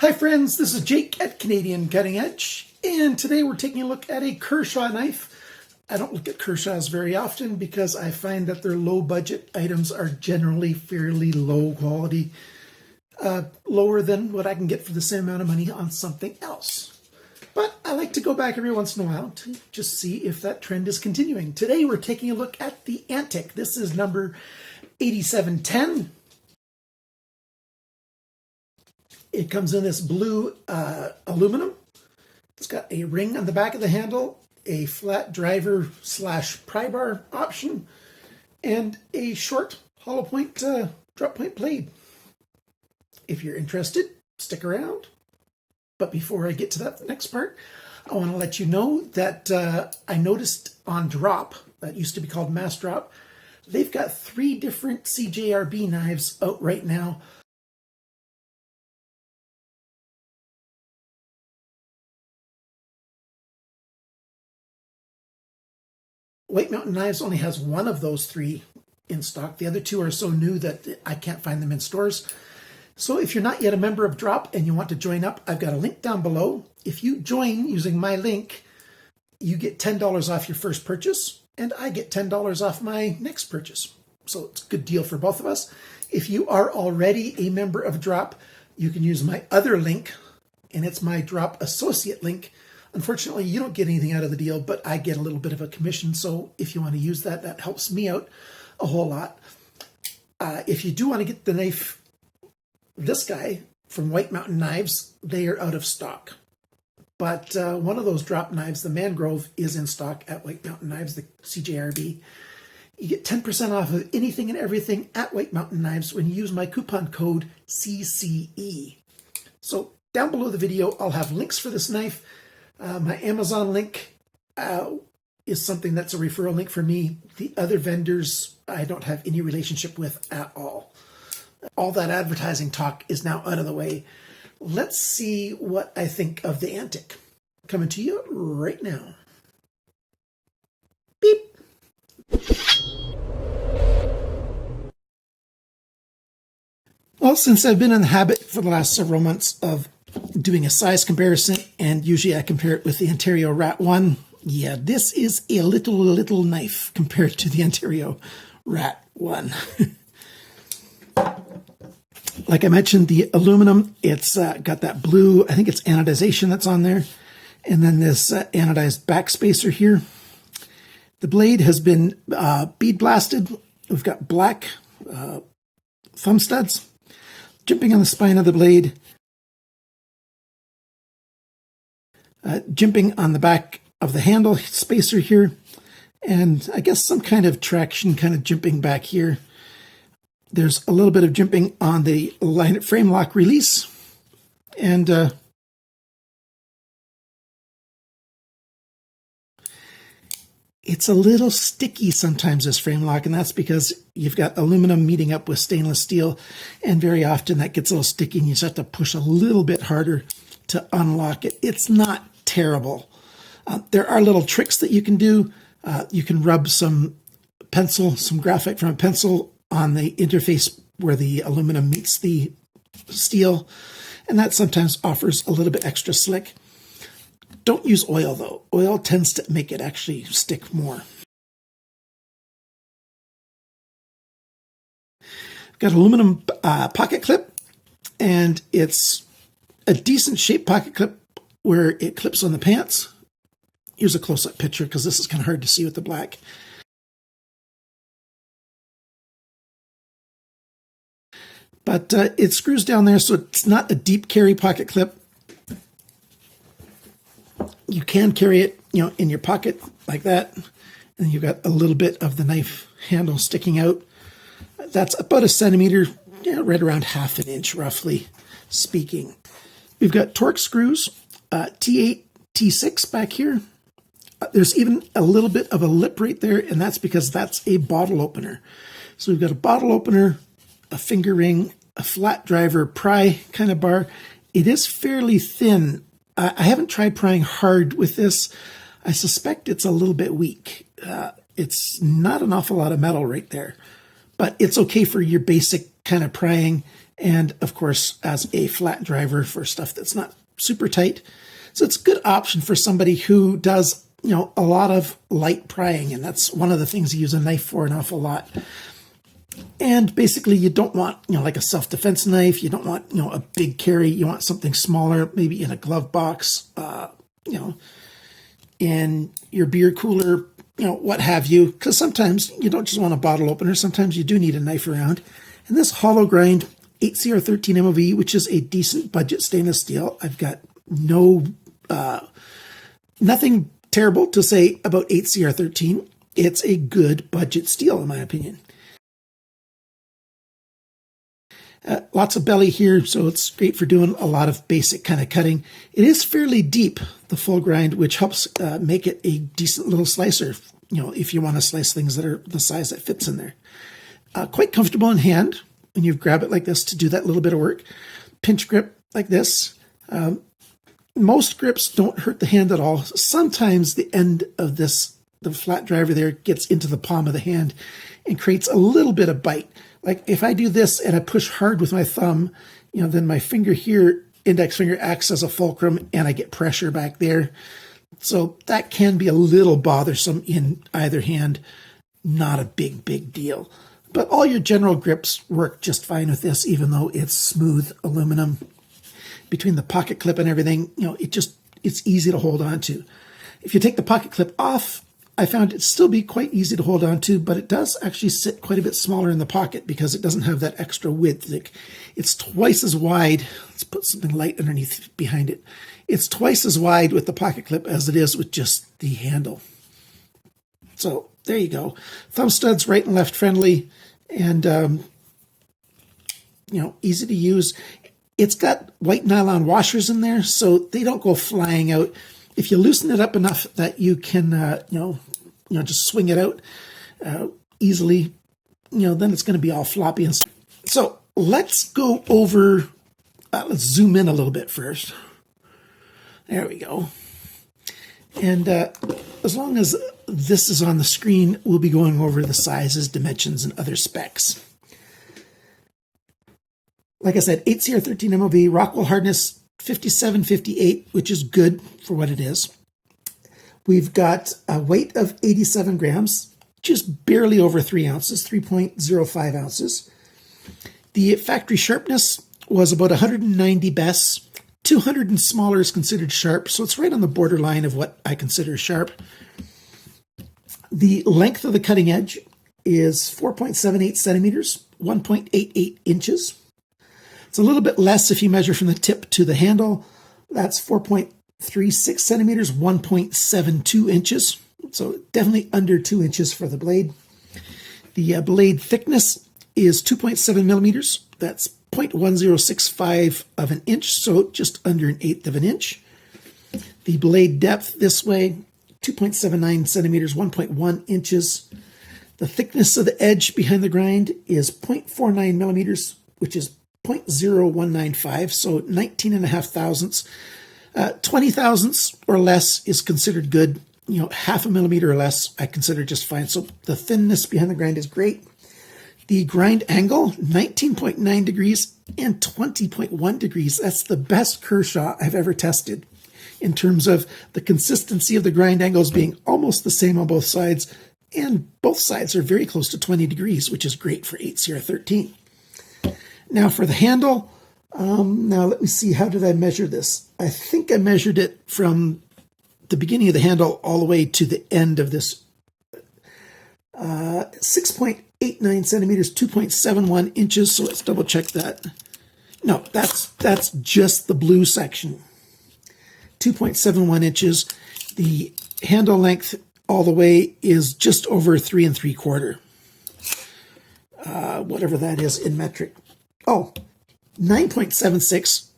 Hi friends, this is Jake at Canadian Cutting Edge, and today we're taking a look at a Kershaw knife. I don't look at Kershaws very often because I find that their low budget items are generally fairly low quality, lower than what I can get for the same amount of money on something else. But I like to go back every once in a while to just see if that trend is continuing. Today we're taking a look at the Antic. This is number 8710. It comes in this blue aluminum. It's got a ring on the back of the handle, a flat driver / pry bar option, and a short hollow point drop point blade. If you're interested, stick around. But before I get to that next part, I want to let you know that I noticed on Drop, that used to be called Mass Drop, they've got 3 different CJRB knives out right now. White Mountain Knives only has 1 of those 3 in stock. The other 2 are so new that I can't find them in stores. So if you're not yet a member of Drop and you want to join up, I've got a link down below. If you join using my link, you get $10 off your first purchase, and I get $10 off my next purchase. So it's a good deal for both of us. If you are already a member of Drop, you can use my other link, and it's my Drop Associate link. Unfortunately, you don't get anything out of the deal, but I get a little bit of a commission. So if you want to use that, that helps me out a whole lot. If you do want to get the knife, this guy from White Mountain Knives, they are out of stock. But one of those drop knives, the Mangrove, is in stock at White Mountain Knives, the CJRB. You get 10% off of anything and everything at White Mountain Knives when you use my coupon code CCE. So down below the video, I'll have links for this knife. My Amazon link is something that's a referral link for me. The other vendors I don't have any relationship with at all. All that advertising talk is now out of the way. Let's see what I think of the Antic. Coming to you right now. Beep. Well, since I've been in the habit for the last several months of doing a size comparison, and usually I compare it with the Ontario Rat 1. Yeah, this is a little knife compared to the Ontario Rat 1. Like I mentioned, the aluminum, it's got that blue, I think it's anodization that's on there, and then this anodized back spacer here. The blade has been bead blasted. We've got black thumb studs. Jimping on the spine of the blade. Jimping on the back of the handle spacer here, and I guess some kind of traction kind of jimping back here. There's a little bit of jimping on the frame lock release, and it's a little sticky sometimes, this frame lock, and that's because you've got aluminum meeting up with stainless steel, and very often that gets a little sticky and you just have to push a little bit harder to unlock it. It's not terrible. There are little tricks that you can do. You can rub some pencil, some graphite from a pencil on the interface where the aluminum meets the steel, and that sometimes offers a little bit extra slick. Don't use oil though. Oil tends to make it actually stick more. Got aluminum pocket clip, and it's a decent shaped pocket clip where it clips on the pants. Here's a close-up picture because this is kind of hard to see with the black. But it screws down there, so it's not a deep carry pocket clip. You can carry it, in your pocket like that, and you've got a little bit of the knife handle sticking out. That's about 1 centimeter, right around 1/2 inch, roughly speaking. We've got Torx screws, T8, T6 back here. There's even a little bit of a lip right there, and that's because that's a bottle opener. So we've got a bottle opener, a finger ring, a flat driver pry kind of bar. It is fairly thin. I haven't tried prying hard with this. I suspect it's a little bit weak. It's not an awful lot of metal right there, but it's okay for your basic kind of prying. and of course as a flat driver for stuff that's not super tight. So it's a good option for somebody who does, a lot of light prying, and that's one of the things you use a knife for an awful lot. And basically you don't want, like a self-defense knife. You don't want, a big carry. You want something smaller, maybe in a glove box, in your beer cooler, what have you. Because sometimes you don't just want a bottle opener. Sometimes you do need a knife around. And this hollow grind 8CR13 MOV, which is a decent budget stainless steel. I've got nothing terrible to say about 8CR13. It's a good budget steel, in my opinion. Lots of belly here, so it's great for doing a lot of basic kind of cutting. It is fairly deep, the full grind, which helps make it a decent little slicer, if you want to slice things that are the size that fits in there. Quite comfortable in hand when you grab it like this to do that little bit of work. Pinch grip like this. Most grips don't hurt the hand at all. Sometimes the end of the flat driver there gets into the palm of the hand and creates a little bit of bite. Like if I do this and I push hard with my thumb, then my finger here, index finger, acts as a fulcrum and I get pressure back there. So that can be a little bothersome in either hand. Not a big deal. But all your general grips work just fine with this, even though it's smooth aluminum. Between the pocket clip and everything, it's easy to hold on to. If you take the pocket clip off, I found it still be quite easy to hold on to, but it does actually sit quite a bit smaller in the pocket because it doesn't have that extra width. It's twice as wide. Let's put something light underneath behind it. It's twice as wide with the pocket clip as it is with just the handle. So there you go. Thumb studs, right and left friendly, and easy to use. It's got white nylon washers in there, so they don't go flying out. If you loosen it up enough that you can, just swing it out easily, then it's going to be all floppy. And so let's go over, let's zoom in a little bit first. There we go. And as long as this is on the screen, we'll be going over the sizes, dimensions, and other specs. Like I said, 8CR13 MOV, Rockwell hardness 57-58, which is good for what it is. We've got a weight of 87 grams, just barely over 3 ounces, 3.05 ounces. The factory sharpness was about 190 best. 200 and smaller is considered sharp, so it's right on the borderline of what I consider sharp. The length of the cutting edge is 4.78 centimeters, 1.88 inches. It's a little bit less if you measure from the tip to the handle. That's 4.36 centimeters, 1.72 inches. So definitely under 2 inches for the blade. The blade thickness is 2.7 millimeters. That's 0.1065 of an inch, so just under 1/8 of an inch. The blade depth this way, 2.79 centimeters, 1.1 inches. The thickness of the edge behind the grind is 0.49 millimeters, which is 0.0195, so 19.5 thousandths. 20 thousandths or less is considered good. 0.5 millimeter or less, I consider just fine. So the thinness behind the grind is great. The grind angle, 19.9 degrees and 20.1 degrees. That's the best Kershaw I've ever tested in terms of the consistency of the grind angles being almost the same on both sides. And both sides are very close to 20 degrees, which is great for 8CR13. Now for the handle, now let me see, how did I measure this? I think I measured it from the beginning of the handle all the way to the end of this. 6.89 centimeters, 2.71 inches, so let's double check that. No, that's just the blue section. 2.71 inches. The handle length all the way is just over 3 3/4. Whatever that is in metric. Oh, 9.76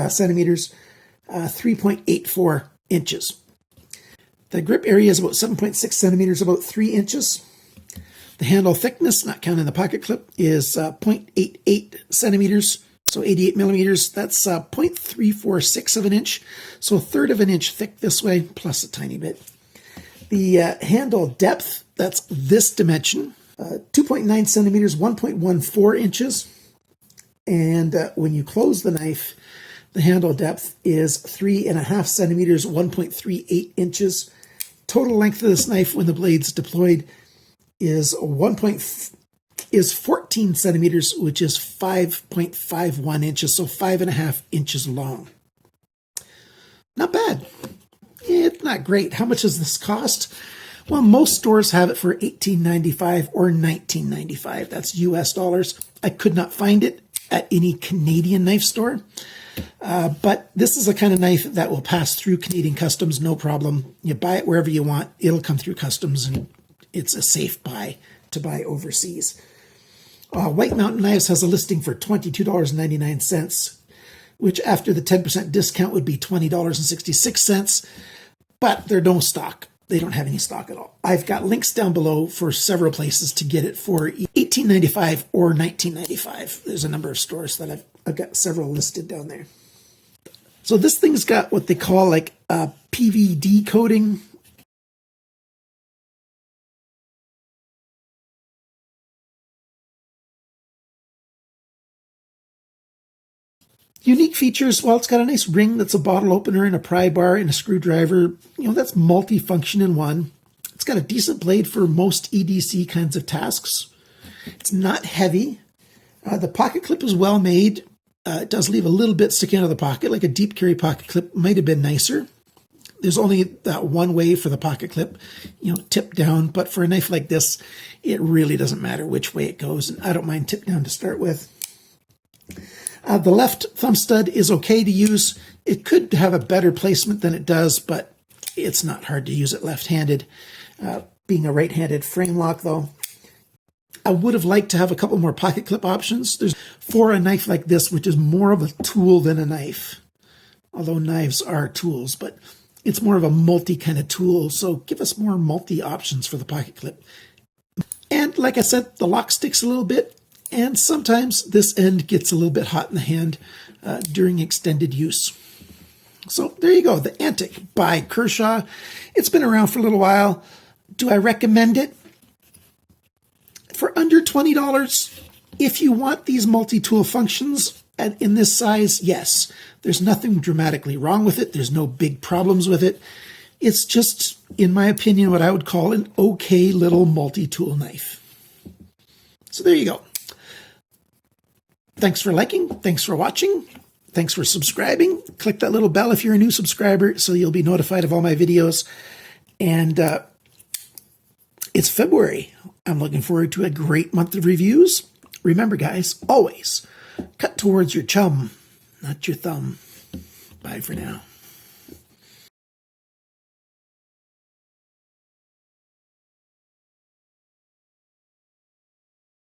centimeters, 3.84 inches. The grip area is about 7.6 centimeters, about 3 inches. The handle thickness, not counting the pocket clip, is 0.88 centimeters, so 88 millimeters. That's 0.346 of an inch, so 1/3 of an inch thick this way, plus a tiny bit. The handle depth, that's this dimension, 2.9 centimeters, 1.14 inches. And when you close the knife, the handle depth is 3.5 centimeters, 1.38 inches. Total length of this knife when the blade's deployed is 14 centimeters, which is 5.51 inches, so 5.5 inches long. Not bad. It's not great. How much does this cost? Well, most stores have it for $18.95 or $19.95. That's US dollars. I could not find it at any Canadian knife store. But this is the kind of knife that will pass through Canadian customs, no problem. You buy it wherever you want. It'll come through customs, and it's a safe buy to buy overseas. White Mountain Knives has a listing for $22.99, which after the 10% discount would be $20.66, but they're no stock. They don't have any stock at all. I've got links down below for several places to get it for $18.95 or $19.95. There's a number of stores that I've got several listed down there. So this thing's got what they call like a PVD coating. Unique features, well, it's got a nice ring that's a bottle opener and a pry bar and a screwdriver. You know, that's multi-function in one. It's got a decent blade for most EDC kinds of tasks. It's not heavy. The pocket clip is well made. It does leave a little bit sticking out of the pocket, like a deep carry pocket clip might have been nicer. There's only that one way for the pocket clip, you know, tip down. But for a knife like this, it really doesn't matter which way it goes. And I don't mind tip down to start with. The left thumb stud is okay to use. It could have a better placement than it does, but it's not hard to use it left-handed. Being a right-handed frame lock, though, I would have liked to have a couple more pocket clip options. There's for a knife like this, which is more of a tool than a knife, although knives are tools, but it's more of a multi kind of tool. So give us more multi options for the pocket clip. And like I said, the lock sticks a little bit. And sometimes this end gets a little bit hot in the hand during extended use. So there you go, the Antic by Kershaw. It's been around for a little while. Do I recommend it? For under $20, if you want these multi-tool functions in this size, yes. There's nothing dramatically wrong with it. There's no big problems with it. It's just, in my opinion, what I would call an okay little multi-tool knife. So there you go. Thanks for liking. Thanks for watching. Thanks for subscribing. Click that little bell if you're a new subscriber so you'll be notified of all my videos. And it's February. I'm looking forward to a great month of reviews. Remember, guys, always cut towards your chum, not your thumb. Bye for now.